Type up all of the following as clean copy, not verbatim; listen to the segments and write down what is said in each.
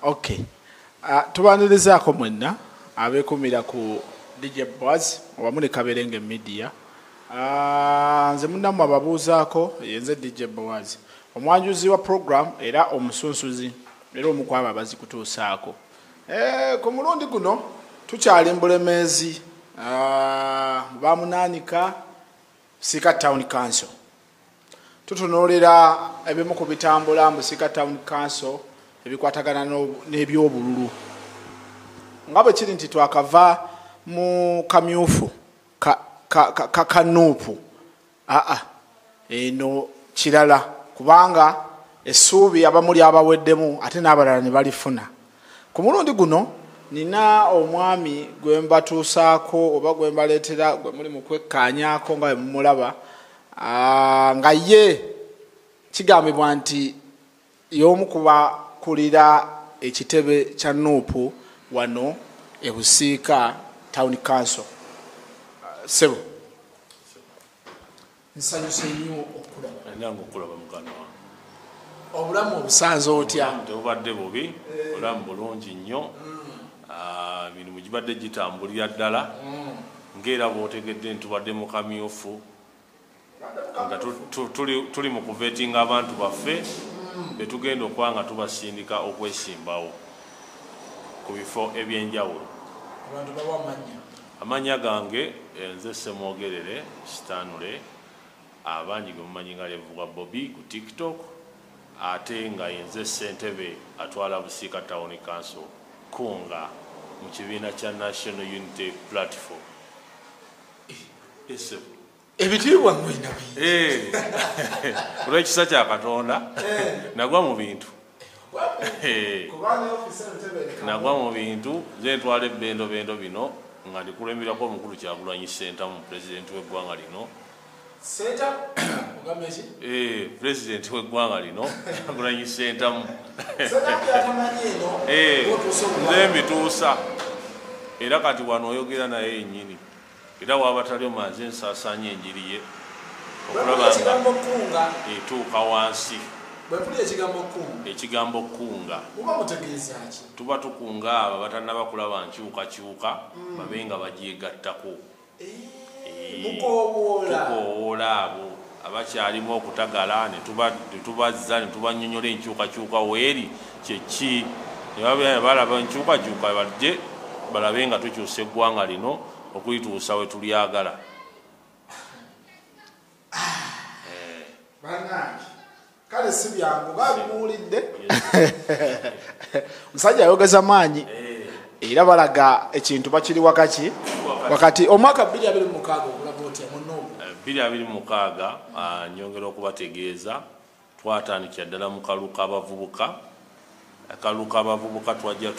Okay. Tubanirizaako mwenna abeekumira ku DJ Boaz wamu ne Kaberenge Media. Nze munnammwe ababuuzaako yenze DJ Boaz. Omwanjuzi wa program era omusunsuzi era omukwaba abazikutuusaako. Ku mulundi guno tukyali Mbulemeezi bamunaanika Sika Town Council. Tutunuulira ebimu ku bitambula mu Sika Town Council ebikwatagana n'ebyobululu. Nga bwe kiri nti twakava mu kamyufu kanuupu eno kirala kubanga essuubi abamuli abaweddemu ate n'abalala ne balifuna. Ku mulundi guno nina omwami gwe mbatuusaako oba gwe mbaleetera gwe muli mu kwekkaanyaako nga bwe mumulaba nga ye kigambibwa nti y'omu kubakulira ekitebe kya Nuupu wano e Busiika Town Council. Sebo nsanyuse nnyo okulaba. Nange okulaba muganda wange. Obulamu obusanze otya? Tebubadde bubi, obulamu bulungi nnyo. Emirimu gibadde gitambulira ddala. Ng'era bw'otegedde ntubadde mu kamyufu nga tuli mu kuvetinga abantu baffe be tugenda okuba nga tubasindika okwesimbawo ku bifo ebyenjawulo. Abantu bawa amannya. Amanya gange nze Semwogerere Stanley, abangi gwe mumanyi nga Levuga Bobby ku TikTok, ate nga yenze ssentebe atwala Busiika Town Council kunga mu kibiina kya National Unity Platform. Ebitiibwa mwina olw'ekisa kya Katonda nagwa mu bintu. Nagwa mu bintu ze ntwala ebbendo bino nga ndikulemerako omukulu Kyagulanyi Ssentamu pulezidenti w'eggwanga lino. Pulezidenti w'eggwanga lino Kyagulanyi Ssentamu nze mbituusa era kati wano oyogera naye yennyini era w'abatali omaze nsaasaanya enjiri ye okulaba nga etuuka wansi. Ekigambo kunga tuba tukunga abo batanaba kulaba nkyukakyuka babe nga bagyegattako. Tukoowoola abo abakyalimu okutagala ne tubazza ne tubanyonyola enkyukakyuka weeri kyeki ne balaba enkyukakyuka bajje balabe nga tukyusa eggwanga lino okulituusa we tulyagala. Kale si byangu babimuwulidde. Musajja ayogeza maanyi era balaga ekintu bakiri wakati omwaka 2026 okulaba otya munno 2026 nyongera okubategeeza twatandikira ddala mu kaluka abavubuka twajja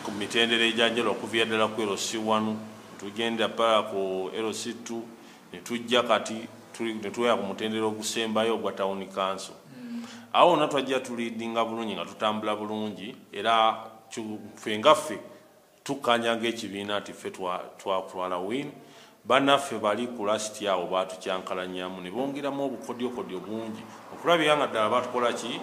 ku mitendera ejjanjala okuvira ddala ku LC1 tugenda pala ku LC2 ne tujja kati ne tuya ku mutendera ogusembayo ogwa Town Council. Awo na twajja tulidinga bulungi nga tutambula bulungi era ffe ngaffe tukanyanga ekibiina ati ffe twatwala win. Bannaffe bali ku lasti awo batukyankalanyamu ne bongeramu obukodyokodyo bungi okulabira nga ddala batukola ki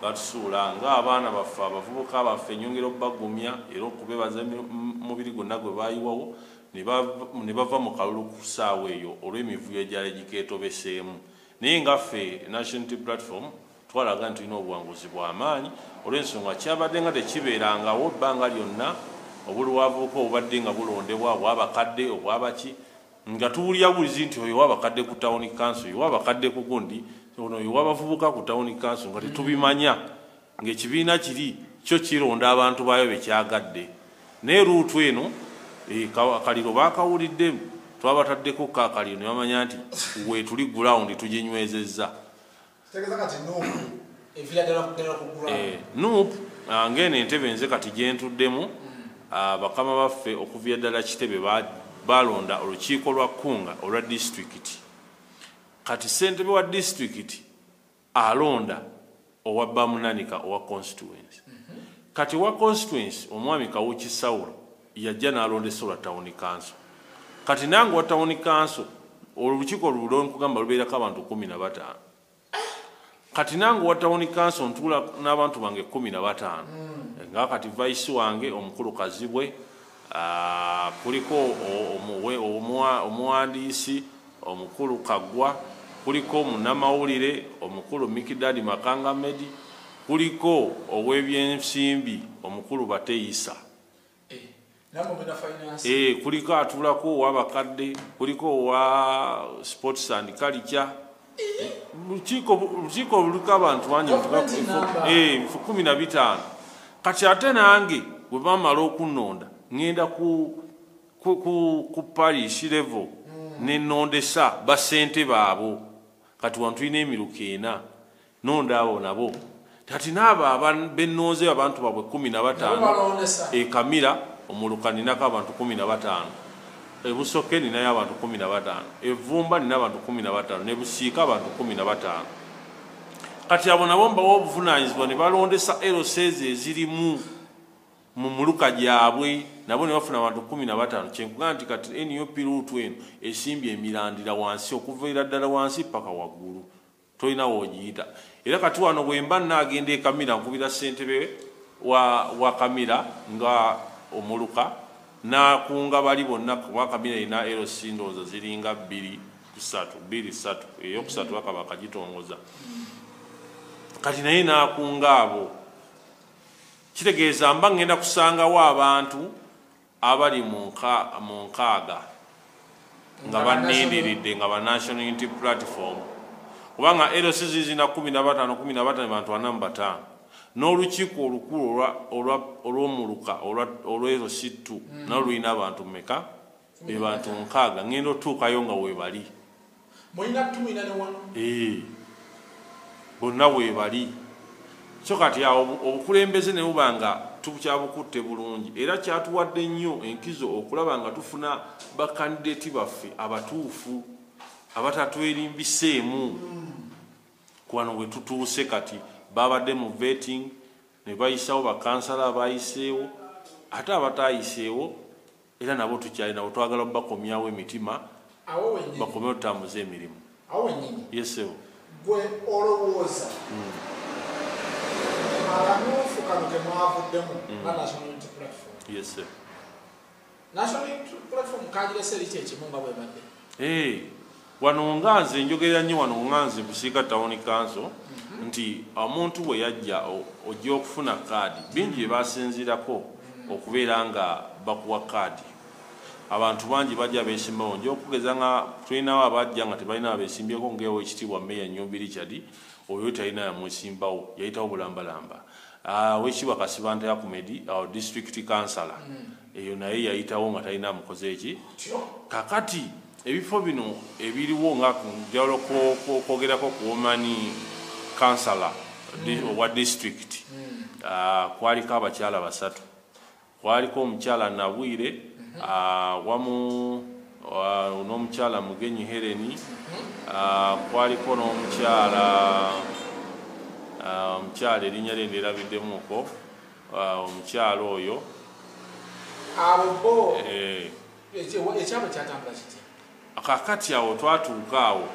batusuula ng'abaana baffe abavubuka baffe nyongera okubagumya era okubebaza mubiri gwonna gwe bayiwawo ne bava mu kalulu ku ssaawa eyo olw'emivuyo egyali gikeetobeseemu. Naye ngaffe National Unity Platform twalaga nti tulina obuwanguzi bw'amaanyi olw'ensonga kyabadde nga tekibeerangawo ebbanga lyonna obulwavubuka obubadde nga bulondebwa obwabakadde obwabaki nga tuwulira bulizi nti oyo wabakadde ku Town Council oyo wabakadde ku gundi ono oyo wabavubuka ku Town Council nga tetubimanya ng'ekibiina kiri kyo kironda abantu baayo bekyagadde. Naye luutu eno akaliro baakawulidde twabataddeko kaakaliro ne bamanya nti we tuli gulawundi tuginywezezza. Nuupu ng'eno entebe nze kati gyentuddemu bakama baffe okuvira ddala kitebe balonda olukiiko lwa kunga olwa disitulikiti. Kati ssentebe wa disitulikiti alonda owa bamunanika owa constituency. Kati wa constituency omwami Kawuki Sawulo yajja n'alondesa olwa Town Council. Kati nange wa Town Council olukiiko lulo nkugamba lubeerako abantu 15. Kati nangu wa Town Council ntula n'abantu bange 15 nga kati vice wange omukulu Kazibwe, kuliko omuwandiisi omukulu Kagwa, kuliko munnamawulire omukulu Mikidadi Makanga Medi, kuliko ow'ebyensimbi omukulu Bateisa, kuliko atulako ow'abakadde, kuliko owa sports and culture. Lukiiko luliko abantu bangi 15. Kati ate nange bwe bamala okunnonda ngenda ku parish level nenondesa basente baabo. Kati wantu tulina emiruka 4 nonda abo nabo kati n'abo bennooze abantu babwe 15 Kamira omuluka ninako abantu 15, Ebusoke ninayo abantu 15, Evumba nina abantu 15, ne Busiika abantu 15. Kati abo nabo mbawa obuvunaanyizibwa ne balondesa LCs ezirimu mu muluka gyabwe, nabo ne bafuna abantu 15. Kyenkugamba nti kati NUP luutu eno esimbye emirandira wansi okuviira ddala wansi paka waggulu, tolina woogiyita. Era kati wano bwe mba naagenda Kamira nkubira ssentebe wa Kamira nga omuluka nakunga bali bonna kuba Kamira ina LC ndowooza ziringa 2-3 eyokusatu bakaba kagitongoza. Kati naye nakunga abo, kitegeeza mba ngenda kusangawo abantu abali mu nkaaga nga banenderedde nga ba National Unity Platform, kubanga LC zizina 15 bantu 45 n'olukiiko olukulu olw'omuluka olw'Erositu nalwo lulina abantu mmeka? Be bantu 6. Ngenda otuukayo nga weebali bonna weebali. So kati awo obukulembeze ne buba nga tukyabukutte bulungi, era kyatuwadde nnyo enkizo okulaba nga tufuna bakandideti baffe abatuufu abatatwerimbiseemu. Kwano bwe tutuuse kati babadde mu vetting ne bayisawo bakansala abayiseewo ate abatayiseewo, era nabo tukyalina bwe twagala bakomyawo emitima bakome otutambuza emirimu. Yesewo gwe olowooza akamyufu kano ke mwavuddemu nga National Unity Platform. Yes sir. National Unity Platform kagirese eri kyekimu nga bwe badde. Wano nga nze njogerera nnyo wano nga nze Busiika Town Council nti omuntu bwe yajja ojja okufuna kaadi bingi bye basinziirako okubeera nga bakuwa kaadi. Abantu bangi bajja beesimbawo, nja okugeza nga tulinawo abajja nga tebalina abeesimbyeko ng'ewo ekitiibwa Meya Nnyumbi Richard, oyo talina yamwesimbawo, yayitawo bulambalamba. Oweekitiibwa Kasibante Ahmed, district councillor, eyo naye yayitawo nga talina amukoze eki. Kakati ebifo bino ebiriwo nga njawulo kwogerako ku woman councillor wa district, kwaliko abakyala 3, kwaliko omukyala Nabwire wamu n'omukyala Mugenyi Heleni, kwaliko n'omukyala erinnya lye nderabiddemuko, omukyala oyo abo ekyabo kyatambula kiti. Kakati awo twatuuka awo,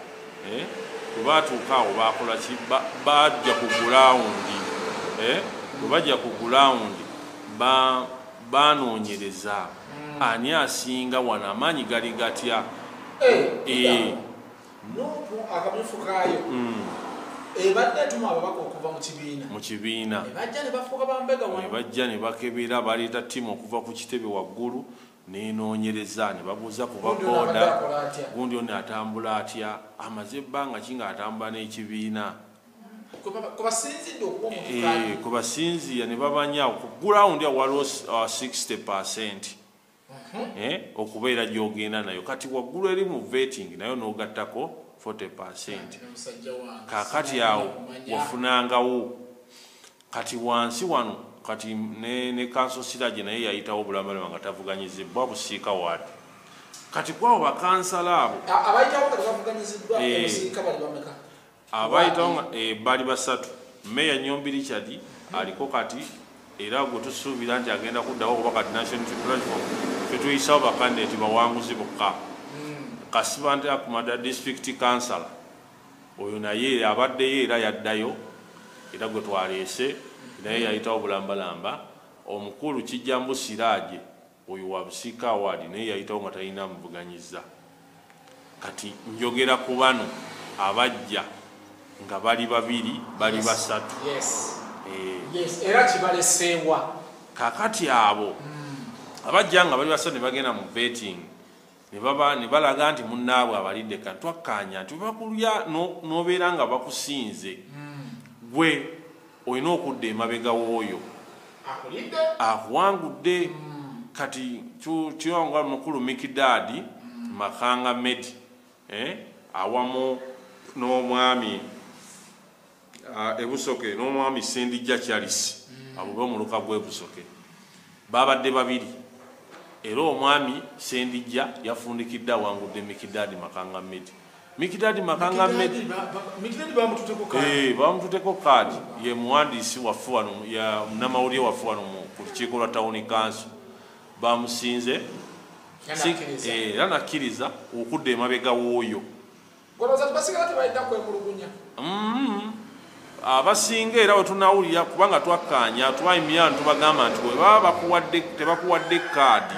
bwebatuuka awo bakola ki? Bajja ku gulawundi, bwe bajja ku gulawundi banoonyereza ani asinga wano, amaanyi gali gatya. Akamyufu kaayo ebadde etuma ababaka okuva mu kibiina bajja ne bakebera, baleeta ttiimu okuva ku kitebe waggulu nenoonyereza, ne babuuza ku bakooda gundi ono atambula atya, amaze ebbanga ki nga atambula n'ekibiina. Kubasinziira ne babanya ku gulawundi waliwo 60% okubeera gy'ogenda nayo, kati waggulu eri mu vetting nayo n'ogattako 40%. Kakati awo wafunangawo kati wansi wano kati ne Council Sirage naye yayitawo bulambalama nga tavuganyizibbwa Busiika Ward. Kati kwabo bakansala abo abayitawo nga tebavuganyiziddwa Busiika bali bameka? Abayitawo bali 3. Meya Nnyumbi Richard aliko kati, era gwe tusuubira nti agenda kuddawo okuba kati National Unity Platform fetuyisawo bakandidate bawanguzi bokka. Kasibante Ahmed district councillor oyo naye abaddeyo era yaddayo, era gwe twaleese naye yayitawo bulambalamba omukulu Kijambo Siraaje oyo wa Busiika Award naye yayitawo nga talina muvuganyiza. Kati njogera ku bano abajja nga bali babiri bali basatu. Yes, era kibaleseewa. Kakati abo abajja nga bali basatu ne bagenda mu betting ne balaga nti munnaabwe abalidde kati twakkaanya nti bakulya n'obeera nga bakusinze gwe olina okudda emabega w'oyo akuwangudde. Kati kiwangula mukulu Mikidadi Makanga Medi awamu n'omwami Ebusoke n'omwami Sendijja Charles abo b'omuluka gw'Ebusoke babadde babiri era omwami Sendijja yafundikidde awangudde Mikidadi Makanga Medi. Mikidadi Makanga Medi bamututeko kaadi ye muwandiisi waffe wano ya munnamawulire waffe wano ku lukiiko lwa Town Council bamusinze era nakkiriza okudda emabega w'oyo. Abasinga era wetunawulira kubanga twakkaanya twayimira tubagamba nti bwe baba tebakuwadde kaadi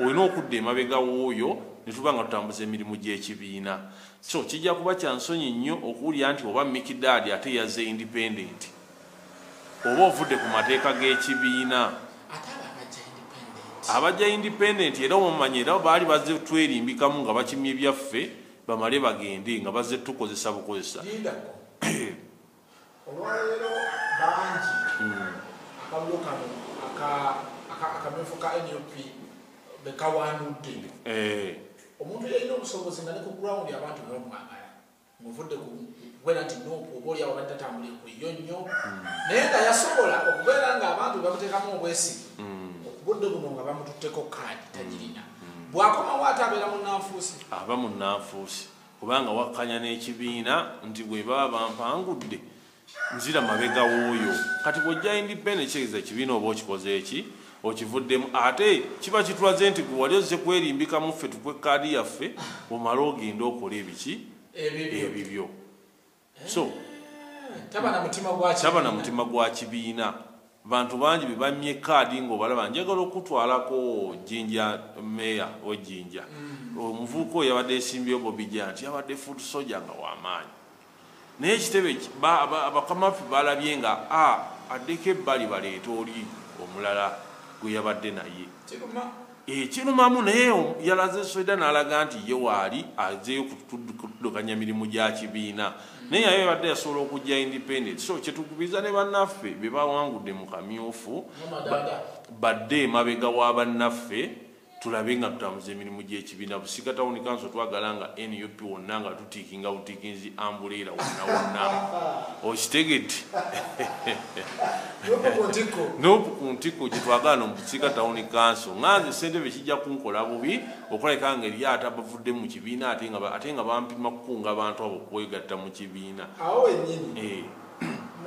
olina okudda emabega w'oyo ne tuba nga tutambuza emirimu gy'ekibiina. So kijja kuba kya nsonyi nnyo okuwulira nti oba Mikidadi ate yazze independent oba ovudde ku mateeka g'ekibiina. Abajja independent era omumanyi era baali bazze twerimbikamu nga bakimye ebyaffe bamale bagende nga bazze tukozesa bukozesa. Olwaleero bangi akalulu kano akamyufu ka NUP bekawanudde. Omuntu yalina obusobozi nga ne ku ground abantu bamwagala ng'ovudde kubeera nti oba oli awo badde atambulire ku yo nnyo naye nga yasobola okubeera nga abantu bamuteekamu obwesige okubudde buno nga bamututteko kaadi tagirina. Bw'akomawo ate abeera munnanfuusi. Aba munnanfuusi kubanga wakkanya n'ekibiina nti bwe baba bampangudde nzira mabega w'oyo. Kati bw'ojja independent kitegeeza ekibiina oba okikoze eki okivuddemu ate kiba kitulaze nti gwe wali ozze kwerimbikamu ffe tukwe kaadi yaffe omale ogenda okola ebiki ebibyo. So taba na mutima gwa kibiina. Bantu bangi be bamye kaadi ng'obalaba njagala okutwalako Jinja meya w'Ejjinja omuvubuka oyo yabadde esimbyeyo Bobijja nti yabadde foot soldier nga w'amaanyi naye ekitebe abakamaffe balabye nga addeko ebbali baleeta oli omulala gwe yabadde naye kirumamu naye yalaze Sweden n'alaga nti ye waali azeeyo kutuddukanya mirimu gya kibiina naye yayo yabadde yasobola okujja independent. So kyetukubiza ne bannaffe be bawangudde mu kamyufu badde emabega wa bannaffe tulabe nga tutambuza emirimu gy'ekibiina. Busiika Town Council twagala nga NUP wonna nga tutiikinga butiikinzi ambuleera wonna okitegedde nopu ku ntiko gye twagala mu Busiika Town Council nganze ssentebe kijja kunkola bubi okulabika nga eri ate abavudde mu kibiina ate nga bampima kukunga abantu abo okwegatta mu kibiina. Awo wennyini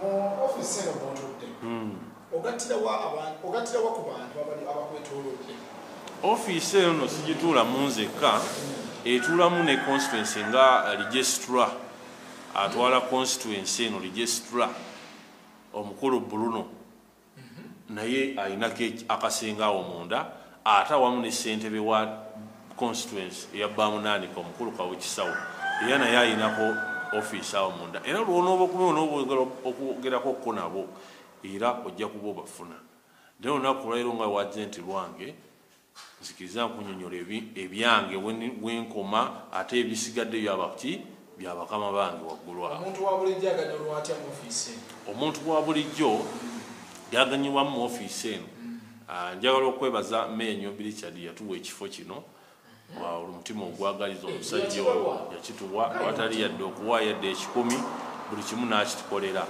mu ofiisi eno bw'otudde ogattirawa ku bantu abakwetoolodde? Ofiisi eno sigituulamu nzekka etuulamu ne constituency nga registra atwala constituency eno registra omukulu Bruno naye alinako akasenga awo munda ate awamu ne ssentebe wa constituency eya Bamunaanika omukulu Kawekisawo era naye alinako ofiisi awo munda era lwonooba okugerako ko nabo era ojja kuba obafuna. Naye olunaku lwaleero nga wajenti lwange nzikiriza nkunyonnyola ebyange wenkoma ate ebisigadde byabakama bange waggulu awo. Omuntu wa bulijjo yaganyibwamu mu ofiisi eno. Njagala okwebaza Meya Nyobi Richard yatuwa ekifo kino omutima ogwagaliza omusajja oyo yakituwa watali yadde okuwa yadde 10 buli kimu n'akitukolera.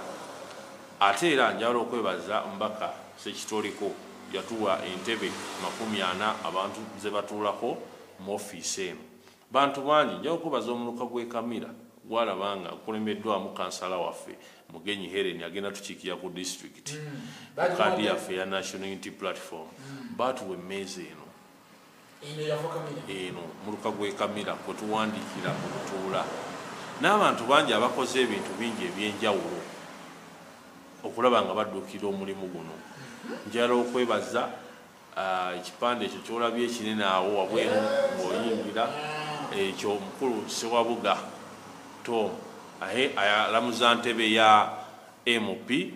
Ate era njagala okwebaza Mbaka Sekitoliko yatuwa entebe 40 abantu ze batuulako mu ofiisi eno. Bantu bangi njagala okubaza omuluka gw'ekamira gwalabanga kulemeddwamu kansala waffe Mugenyi Helen agenda tukiikira ku district kaadi yaffe ya National Unity Platform batuwa emmeeza eno muluka gw'ekamira kwe tuwandiikira ku butuula n'abantu bangi abakoze ebintu bingi eby'enjawulo okulaba nga baddukira omulimu guno. Njala okwebaza ekipande ekyo kyolabye ekinene awo wabweru ng'oyingira ekyo omukulu Ssewabuga Tom alamuza ntebe ya MP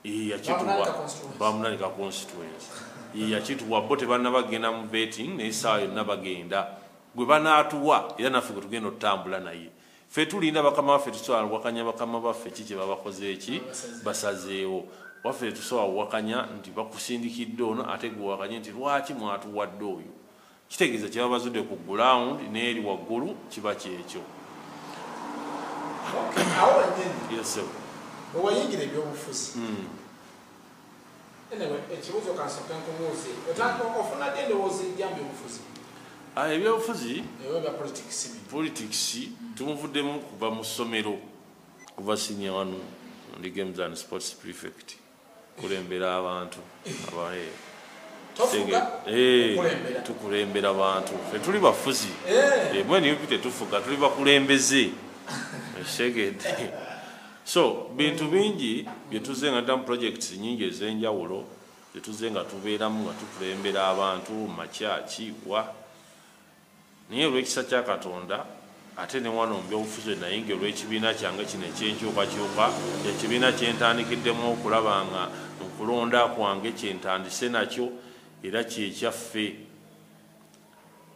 yakituwa Bamunanika constituency yakituwa bo tebannabagenda mu vetting naye essaawa yonna bagenda gwe banaatuwa era naffe gwe tugenda otutambula naye ffe tulinda bakama baffe tusobola wakanya bakama baffe ki kye babakoze eki basazeewo waffe tusobola wakanya nti bakusindikidde ono ate gwe wakanye nti lwaki mwatuwadde oyo kitegeeza kye babazudde ku ground n'eri waggulu kiba kyekyo. awo wennyini wewayingira ebyobufuzi ekibuuzo kansooke nkubuuze ofuna ddi endowooza ejja mu byobufuzi? Ebyobufuzi politics tumuvuddemu kuva mu ssomero kuva senior wano ndi games and sports prefect kulembera abantu tukulembera abantu ffe tuli bafuzi mwene yupi tetufuga tuli bakulembeze segedde so bintu bingi byetuze nga ddamu projects nyingi ez'enjawulo zetuze nga tubeeramu nga tukulembera abantu makyaki wa naye olw'ekisa kya Katonda ate ne wano mu byobufuzi nayinga olw'ekibiina kyange kino ekyenkyukakyuka ekibiina kyentanikiddemu okulaba nga okulonda kwange kyentandise nakyo era kyekyaffe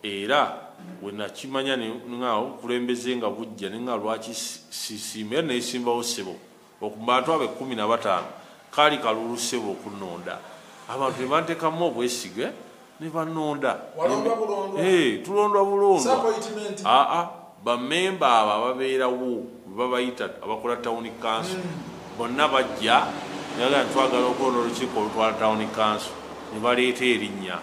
era we nakimanya ngaawo okulembeze nga bujja ne nga lwaki sisiima era neyisimbawo ssebo okubantu abe 15 kaali kalulu ssebo okunonda abantu ne banteekamu obwesige ne banonda tulondwa bulondwa bamemba abo ababeerawo babayita abakola town council bonna bajja naga twagala okulonda olukiiko olutwala town council ne baleeta erinnya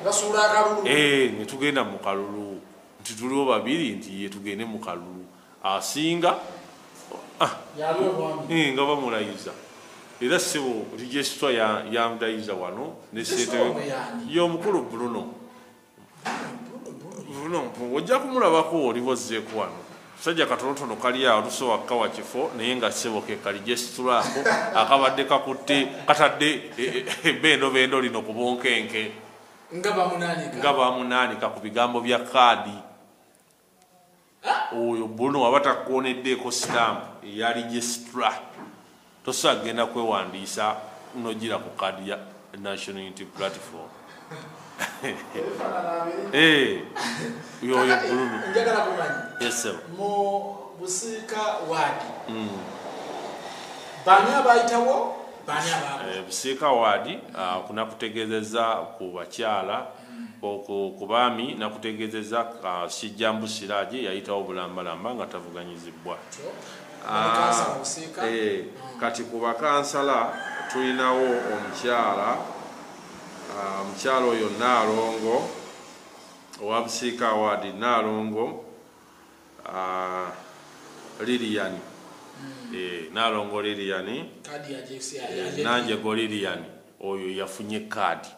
ne tugenda mu kalulu nti tuliwo babiri nti ye tugende mu kalulu asinga nga bamulayiza era ssebo registra yamudayiza wano y'omukulu Bruno ojja kumulabako olibozzeeko wano sajja katonotono kali awo tusobola kukawa kifo naye nga ssebo ke kaligesitulaako akabadde kakutte katadde bendo lino ku bunkenke nga bamunaanika ku bigambo bya kaadi oyo Bruno waba takuoneddeeko stamp eya registra tosobola kugenda kwewandiisa nogira ku kaadi ya National Unity Platform yoyo Bruno njagala kumanya yes mu Busiika waadi bani abayitawo bani abaabo Busiika waadi kunakutegeezeza ku bakyala ku baami nakutegeezeza Kijambu Siraaje yayitawo bulambalamba nga tavuganyizibwa kati ku bakansala tulinawo omukyala oyo Naalongo owa Busiika waadi Naalongo Lilian Naalongo Lilian Nanjego Lilian oyo yafunye kaadi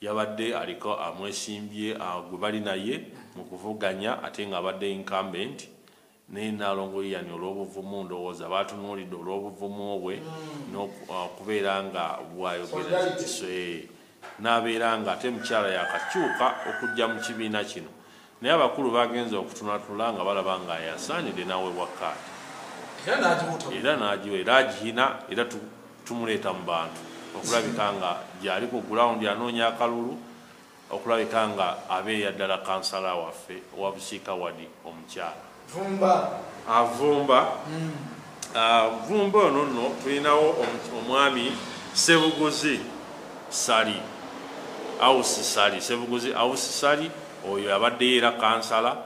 yabadde aliko amwesimbye gwe bali naye mu kuvuganya ate nga abadde incumbent naye Naalongo Lilian olw'obuvumu ndowooza baatunuulidde olw'obuvumu bwe n'okubeera nga bwayogera n'abeera nga ate mukyala yakakyuka okujja mu kibiina kino naye abakulu bagenza okutunatula nga balaba nga yasaanidde naweebwa kaadi era n'agiwa era agihina era tumuleeta mu bantu okulabika nga gyali ku gulawundi anoonya akalulu okulabika nga abeeya ddala kansala waffe owa Busiika waadi omukyala Vumba ono nno tulinawo omwami Sebuguzi Sali Sebuguzi Awusi Sali oyo abadde era kansala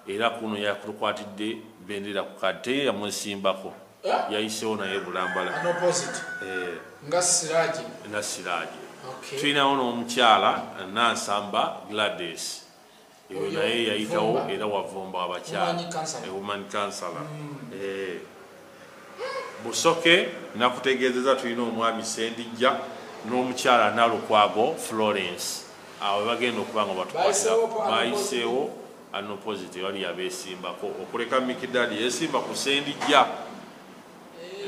era kuno yakukwatidde bendera ku kate yamwesimbako yayiseewo naye bulambala nga Siraaje tulinawo n'omukyala Nansamba Gladys eyo naye yayitawo era wavumba abakyala woman councilor Busoke nakutegeezeza tulina omwami Sendijja n'omukyala Nalukwago Florence awo bagenda okuba nga batukwatira bayiseewo anoposite wali yabeesimbako okuleka Mikidadi yeesimba ku Sendijja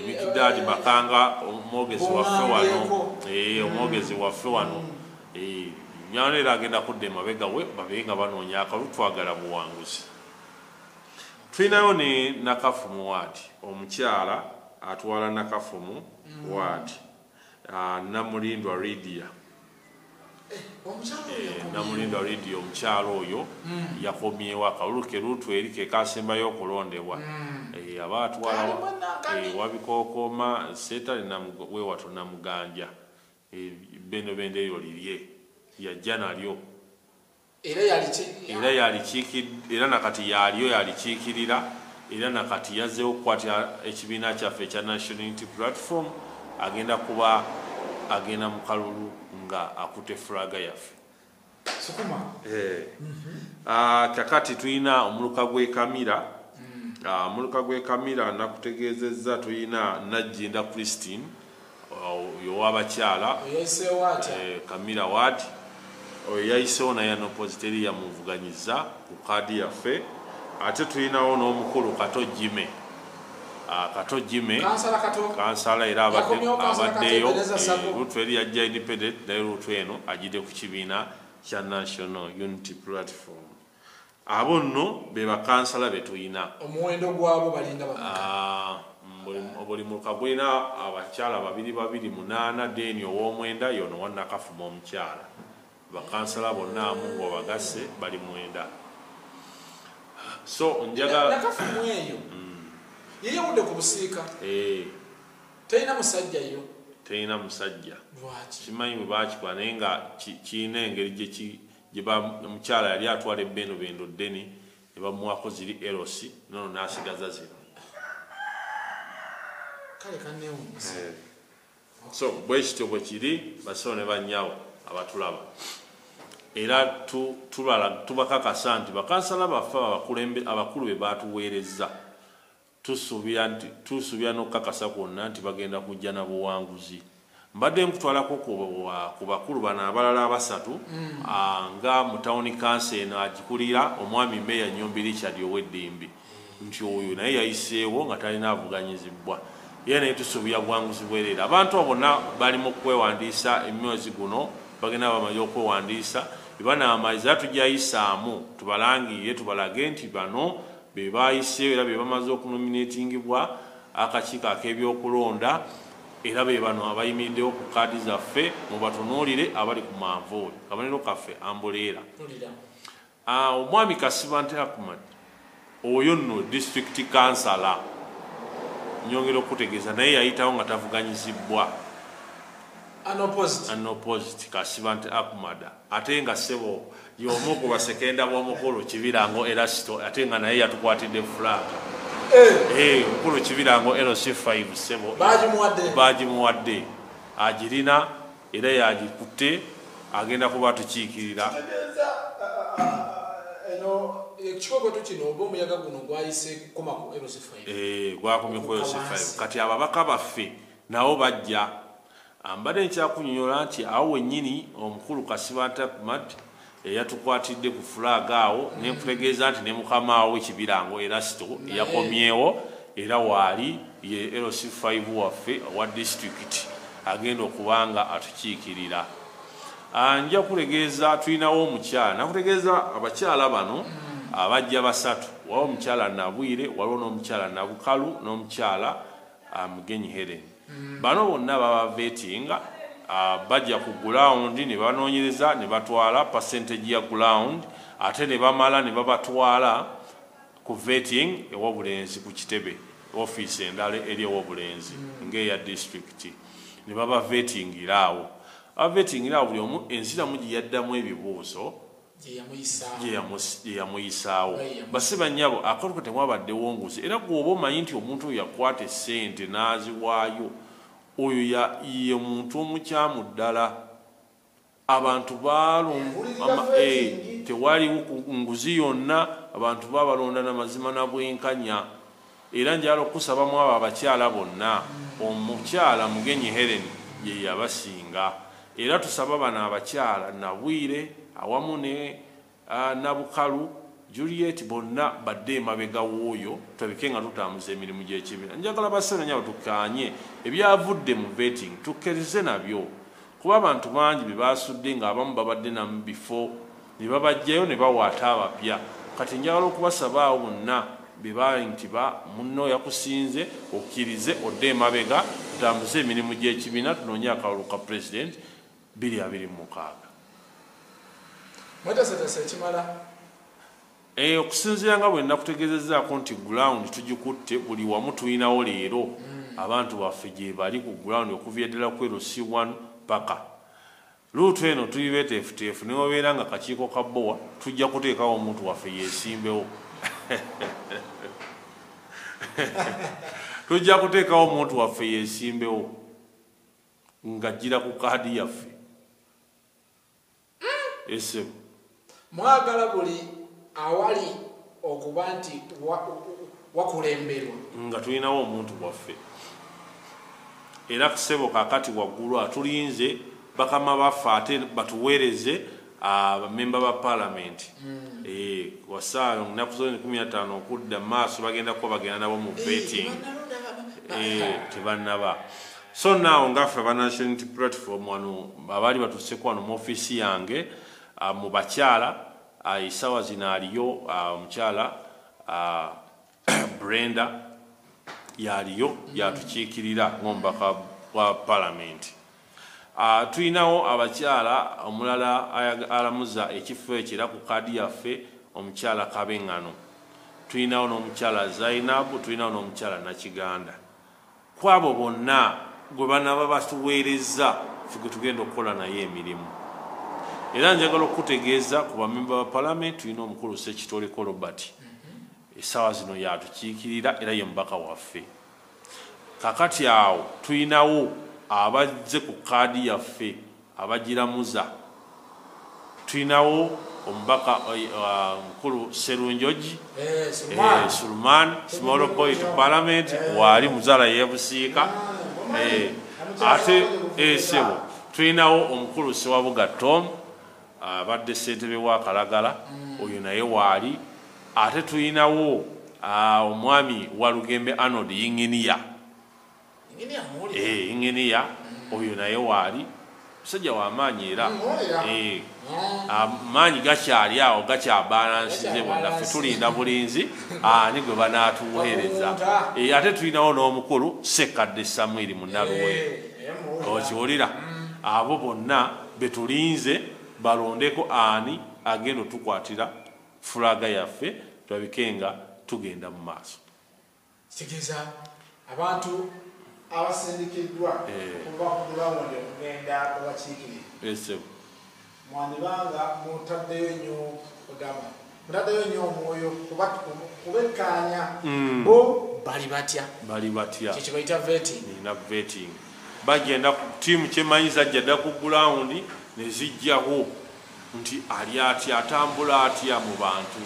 Mikidadi Makanga omwogezi waffe wano omwogezi waffe wano nyanera agenda kudda emabega we babe nga banoonya akalulu twagala buwanguzi. Tulinayo ne Nakafumu waadi omukyala atwala Nakafumu waadi Namulindwa Lydia Namulindwa Lydia omukyala oyo yakomyewo akalulu ke lutweri ke kasembayo okulondebwa abaatwala wabikookoma Setale wewato Namuganja beno bendeyo lirye yajja nalyo era nakati yaliyo yalikiikirira era nakati yazzeewo okukwatira ekibiina kyaffe ekya National Unity Platform agenda mu kalulu nga akute fulaga yaffe. Kakati tulina omuluka gw'ekamira omuluka gw'ekamira nakutegeezezza tulina Najjinda Christine ow'abakyala Kamira Ward oyo yayiseewo naye n'opoziteri yamuvuganyiza ku kaadi yaffe. Ate tulinawo n'omukulu Kato Jime kansala era abaddeyo lutu eri yajja independent naye lutu eno agidde ku kibiina kya National Unity Platform. Abo nno be bakansala be tulina. Omuwendo gwabo balinda buli muluka gulina abakyala 228 deni ow'omwenda yono Nakafumu omukyala. Bakansala bonna amu ng'obagasse bali 9. So njagala Nakafumu eyo yeyawudde ku busiika terina musajja yo terina musajja kimanyi bwe bakikola naye nga kiina engeri gye omukyala yali atwala ebbendobendo ddeni ne bamuwako ziri erosi nono n'asigaza zino. Kale kanneewuunyisa. So bwe kityo bwe kiri basawo ne bannyawo abatulaba era tubakakasa nti bakansala baffe abakulu be baatuweerezza tusuubira n'okukakasa kwonna nti bagenda kujja na buwanguzi. Mbadde nkutwalako ku bakulu bano abalala 3 nga mu tawuni kansa eno agikulira omwami Meya Nyombi Richard Ow'Eddembe nti oyo naye yayiseewo nga talina avuganyizibwa ye naye tusuubira buwanguzi bwereera. Abantu abo bonna bali mu kwewandiisa emyezi guno bagenda bamaze okwewandiisa banaamaliza tujjayisaamu tubalangirire tubalage nti bano be bayiseewo era be bamaze okunominatingibwa akakiiko ak'ebyokulonda era be bano abayimiriddewo ku kaadi zaffe mubatunuulire abali ku manvuuli kabonero kaffe ambuleera. Omwami Kasibante Ahmed oyo nno district councilor nyongera okutegeeza naye yayitawo nga tavuganyizibwa unopposed Kasibante Ahmed ate nga ssebo y'omu ku basekenda b'omukulu Kibirango Erasito ate nga naye yatukwatidde fulaga omukulu Kibirango LC5 ssebo bagimuwadde agirina era yagikutte agenda kuba tukiikirira. Ekikokoto kino oba omuyaga guno gwayise koma ku LC5 gwakomye ku LC5 kati ababaka baffe nabo bajja. Mbadde nkyakunyonyola nti awo wennyini omukulu Kasibante Ahmed eyatukwatidde ku fulaga awo nenkutegeeza nti ne mukama we Kibirango Erasito yakomyewo era waali ye LC5 waffe wa district agenda okubanga atukiikirira. Nja kutegeeza tulinawo omukyala nakutegeeza abakyala bano abajja 3 wawo omukyala Nabwire waliwo n'omukyala Nabukalu n'omukyala Mugenyi Helen. Bano bonna baba vettinga bajja ku ground ne banoonyereza ne batwala percentage ya ground ate ne bamala ne babatwala ku vetting ew'obulenzi ku Kitebe office endala eri ew'obulenzi ng'eya district ne baba vettingiraawo. Vettingiraawo buli omu ensiramu gye yaddamu ebibuuzo gye yamuyisaawo. Basiba nnyabo akaluko temwabaddewo nguzi era gwoba omanyi nti omuntu oyo yakwata essente n'aziwaayo oyo ye muntu omukyamu ddala. Abantu tewaliwo nguzi yonna abantu babalonda n'amazima na bwenkanya era njala okusabamu abo abakyala bonna omukyala Mugenyi Helen ye yabasinga era tusaba bano abakyala Nabwire awamu ne Nabukalu Juliet bonna badde emabega w'oyo tulabike nga tutambuza emirimu gy'ekibiina. Njagala basseronyawo tukkaanye ebyavudde mu vetting tukkirize nabyo kuba abantu bangi bye baasudde ng'abamu babadde namu bifo ne babajjayo ne bawaata abapya. Kati njagala okubasaba awo bonna bye baali nti munno yakusinze okkirize odde emabega tutambuze emirimu gy'ekibiina tunoonye akalulu ka pulezidenti 2026. Mwetasetese ekimala okusinziira nga bwe nakutegeezezzaako nti ground tugikutte buli wamu tulinawo leero abantu baffe gye bali ku ground okuva eddala ku LC1 paka luutu eno tuli beteefuteefu ne wabeera nga kakiiko ka BOA tujja kuteekawo omuntu waffe yeesimbewo tujja kuteekawo omuntu waffe yeesimbewo ng'ajjira ku kaadi yaffe ese mwagala buli awali okuba nti wakulemberwa nga tulinawo omuntu waffe era kusebo kakati waggulu atulinze bakama baffe ate batuweereze abamemba ba paalamenti wasaayo nnaku zoni 15 okudda maaso bagenda kuba bagenda nabo mu betting tebannaba. So now ngaffe aba National Unity Platform wano abaali batusseko wano mu ofiisi yange mu bakyala essaawa zino aliyo omukyala Brenda yaliyo yatukiikirira ng'omubaka wa paalamenti. Tulinawo abakyala omulala alamuza ekifo ekira ku kaadi yaffe omukyala Kabeŋŋano, tulinawo n'omukyala Zainabu, tulinawo n'omukyala Nakiganda. Kwabo bonna gwe banaba batuweereza ffe gwe tugenda okukola naye emirimu. Era njagala okutegeeza ku bamemba ba paalamenti tulina omukulu Ssekitoleko Robert essaawa zino yatukiikirira era ye mubaka waffe. Kakati awo tulinawo abazze ku kaadi yaffe abagiramuza. Tulinawo omubaka mukulu Serunjogi Sulman small boy to parliament wali muzaala yebusiika ate esebo. Tulinawo omukulu Sewabuga Tom abadde ssentebe wa Kalagala oyo naye waali. Ate tulinawo omwami wa Lugembe Arnold Inginiya Inginiya oyo naye waali musajja w'amaanyi era amaanyi gakyali awo gakyabalansize bonna ffe tulinda bulinzi ani gwe banaatuweereza. Ate tulinawo n'omukulu Ssekadde Samuel Munaluwe okiwulira. Abo bonna betulinze balondeko ani agenda otukwatira fulaga yaffe tulabike nga tugenda mu maaso. Kitegeeza abantu abasindikiddwa okuva ku bulawundi okugenda obakiikirira mwandibanga mutaddeyo nnyo ogamba mutaddeyo nnyo omwoyo kubekkaanya bo bali batya kyekyo bayita vetting bagenda tiimu kyemanyiza ajjadda ku gulawundi ne zijjaho nti ali atya atambula atya mu bantu.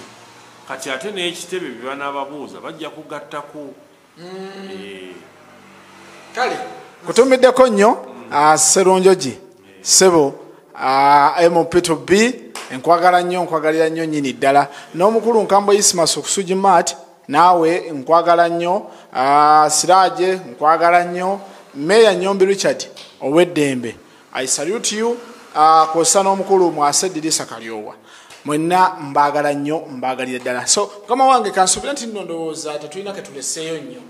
Kati ate n'ekitebe bye banaababuuza bajja kugattako. Kale kutumiddeko nnyo Serunjogi Sebo MP2B nkwagalira nnyo nnyini ddala n'omukulu Nkambwe Ismas Okusugimat naawe nkwagala nnyo Siraje nkwagala nnyo Meya Nyombi Richard ow'eddembe I salute you kwosa n'omukulu Mwaseddirisa Kalyowa mwenna mbaagala nnyo mbaagalira ddala. So mukama wange kansubira nti nno ndowooza tetulina ketuleseeyo nnyo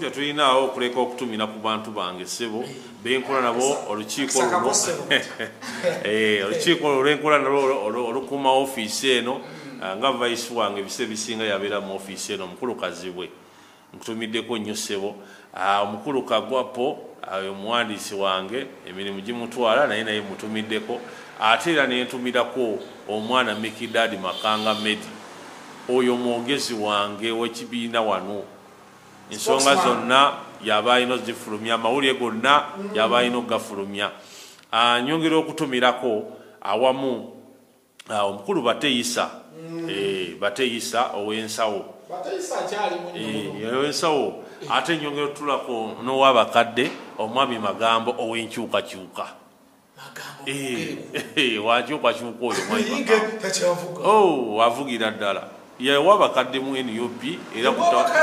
tetulinawo okuleka okutumira ku bantu bange ssebo benkola nabo olukiiko olwenkola nabo olukuma ofiisi eno nga vice wange ebise ebisinga yabeera mu ofiisi eno omukulu Kazibwe nkutumiddeko nnyo ssebo. Omukulu Kagwapo omuwandiisi wange emirimu gimutwala naye mutumiddeko. Ate era nentumirako omwana Mikidadi Makanga Medi oyo mwogezi wange w'ekibiina wano. Ensonga zonna yaba alina ozifulumya, amawulire gonna yaba alina ogafulumya. Nyongera okutumirako awamu omukulu Bateeyisa Bateeyisa ow'ensawo ow'ensawo. Ate nyongera otulako n'owabakadde omwami Magambo ow'enkyukakyuka wakyukakyuka oyo avugira ddala yewabakadde mu NUP era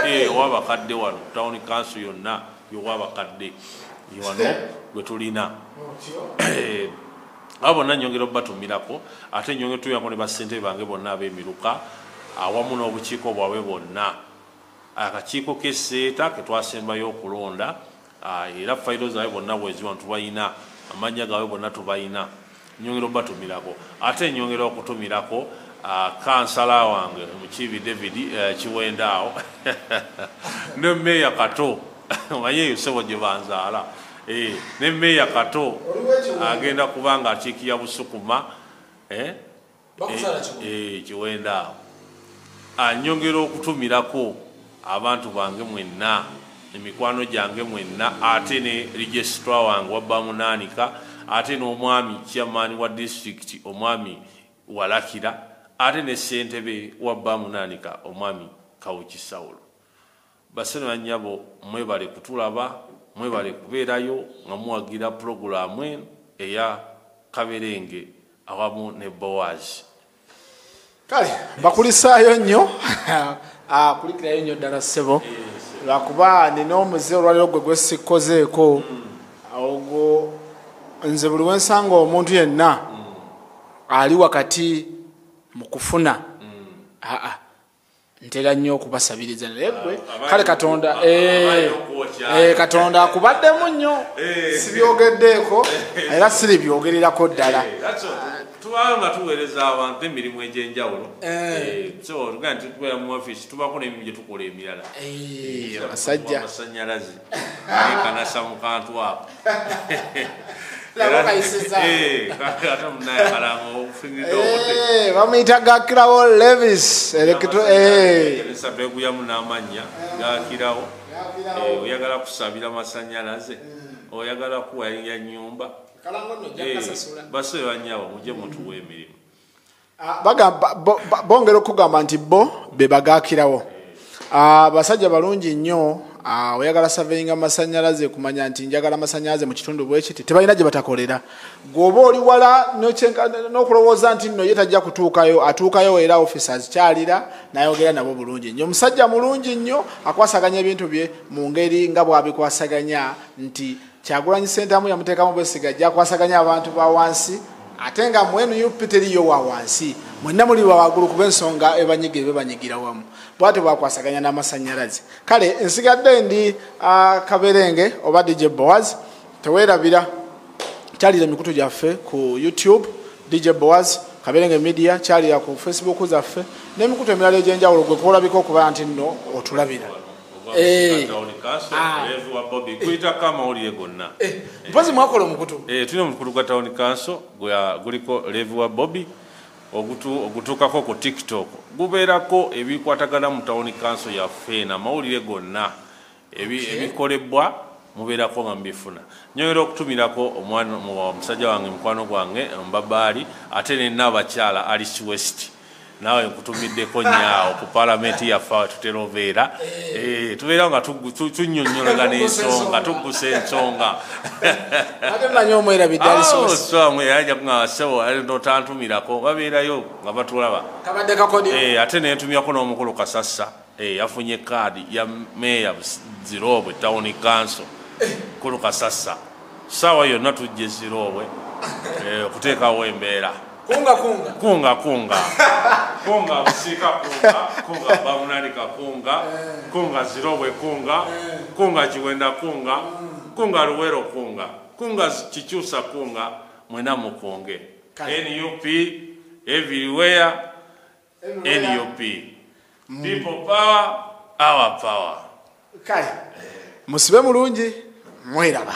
ewabakadde wano town council yonna yewabakadde wano gwe tulina abo bonna nyongera obatumirako ate nyongera tuyako ne basente bange bonna ab'emiruka awamu n'obukiiko bwabwe bonna akakiiko k'esseeta ketwasembayo okulonda era fayiro zaabwe bonna bweziwano tubayina amannya gaabwe bonna tubayina nyongera obatumirako ate nyongera okutumirako kansala wange Mukiibi David Kiwendaawo ne Meya Kato omanyeeyo ssebo gye banzaala ne Meya Kato agenda kubanga akiikiya Busukuma Kiwendaawo anyongera okutumirako abantu bange mwenna emikwano gyange mwenna ate ne registra wange wabba Munaanika ate n'omwami chairman wa district omwami Walakira ate ne ssentebe wabba Munaanika omwami Kawuki Sawulo basene banyabo mwebale kutulaba mwebale kubeerayo nga muwagira programu eno eya Kaberenge awamu ne Boaz kale bakulisaayo nnyo kulikirayo nnyo ddala ssebo lwakuba nina omuze olwaliro gwe gwesikozeeko ogwo nze buli wensanga omuntu yenna ali wakati mu kufuna ntera nnyo okubasabiriza naye gwe kale Katonda Katonda akubaddemu nnyo sibyogeddeeko era siribyogererako ddala tubanga nga tuweereza abantu emirimu egy'enjawulo so tugaa nti tubeera mu offisi tubaako n'emirimu gye tukola emirala abasajja amasannyalaze kanasa mu kantu ako ate munayakalanga okufunidde obudde bamuyita Gakirawo Levis eguyamu n'amannya Gakirawo oyagala kusabira amasannyalaze oyagala kuwaya nyumba basebe banyawo mujje mutuwa emirimu bongera okugamba nti bo be bagakirawo basajja balungi nnyo oyagala surveyinga amasannyalaze kumanya nti njagala amasannyalaze mu kitundu bwekiti tebalina gye batakolera gwoba oli wala n'okulowooza nti nno ye tajja kutuukayo atuukayo era officers kyalira nayogera nabo bulungi nnyo omusajja mulungi nnyo akwasaganya ebintu bye mu ngeri nga bwabikwasaganya nti Kyagulanyi Ssentamu yamuteekamu Besigye ajja kwasaganya abantu ba wansi ate nga mwenu NUP teriyo wa wansi mwenna muli waggulu kuba ensonga ebanyigire bebanyigira wamu bwate bwakwasaganya n'amasannyalaze kale nsigadde ndi Kaberenge oba DJ Boaz teweerabira kyalira emikutu gyaffe ku YouTube DJ Boaz Kaberenge Media kyalira ku Facebook zaffe n'emikutu emirala egy'enjawulo gwe kuolabika okuba nti nno otulabira mpozi mwakola omukutu tulina omukutu gwa Town Council guliko Levi wa Bobby ogutuukako ku TikTok gubeerako ebikwatagana mu Town Council yaffe n'amawulire gonna ebikolebwa mubeerako nga mubifuna nyongera okutumirako omusajja wange mukwano gwange Mbabaali ate nenna abakyala Alice West nawe nkutumiddeko nnyawo ku palamenti yaffe tutera obeera tubeera nga tunnyonnyolega n'ensonga tuggusa ensonga notantumirako babeerayo nga batulaba ate nentumyako n'omukulu Kasassa yafunye kaadi ya meya Zirobwe Town Council mukulu Kasassa saawa yonna tujje Zirobwe okuteekawo embeera kunga Busika kunga Bamunaanika kunga Zirobwe kunga Kiwenda kunga Luwero kunga Kikyusa kunga mwena mukunge NUP everywhere NUP people power our power musibe mulungi mweraba